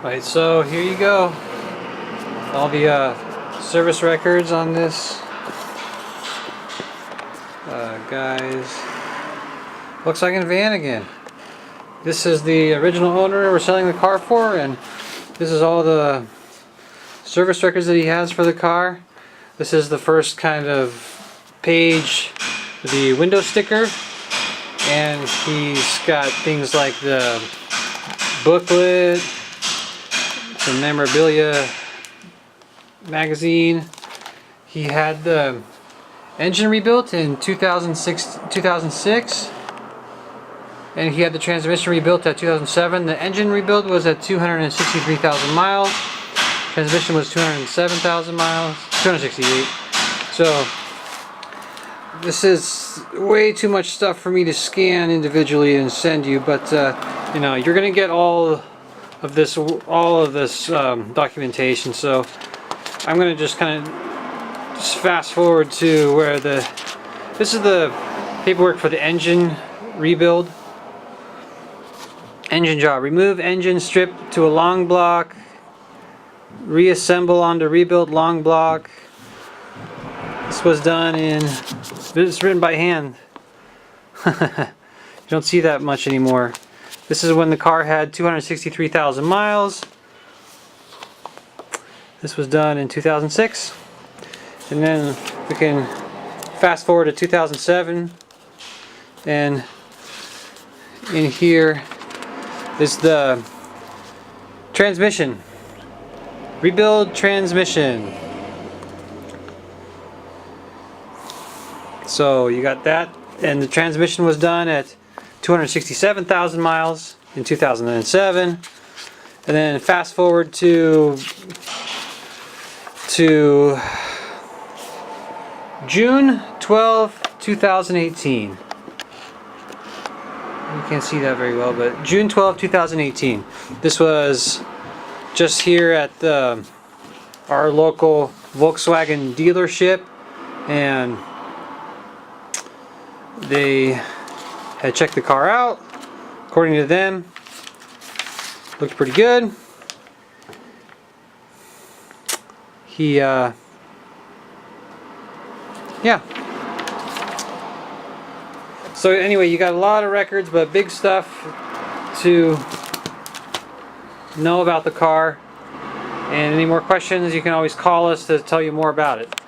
Right, so here you go. All the service records on this. Guys, looks like a Vanagon. This is the original owner we're selling the car for, and this is all the service records that he has for the car. This is the first kind of page, the window sticker, and he's got things like the booklet, some memorabilia magazine. He had the engine rebuilt in 2006, and he had the transmission rebuilt at 2007. The engine rebuild was at 263,000 miles. Transmission was 207,000 miles, 268. So this is way too much stuff for me to scan individually and send you, but you know, you're gonna get all of this documentation. So I'm gonna just kind of fast forward to where this is the paperwork for the engine rebuild. Engine job: remove engine strip to a long block, reassemble onto rebuilt long block. This was done in, it's written by hand. You don't see that much anymore. This is when the car had 263,000 miles. This was done in 2006. And then we can fast forward to 2007, and in here is the transmission. Rebuild transmission. So you got that, and the transmission was done at 267,000 miles in 2007. And then fast forward to June 12, 2018. You can't see that very well, but June 12, 2018. This was just here at our local Volkswagen dealership, and they had checked the car out. According to them, looked pretty good. He yeah. So anyway, you got a lot of records, but big stuff to know about the car. And any more questions, you can always call us to tell you more about it.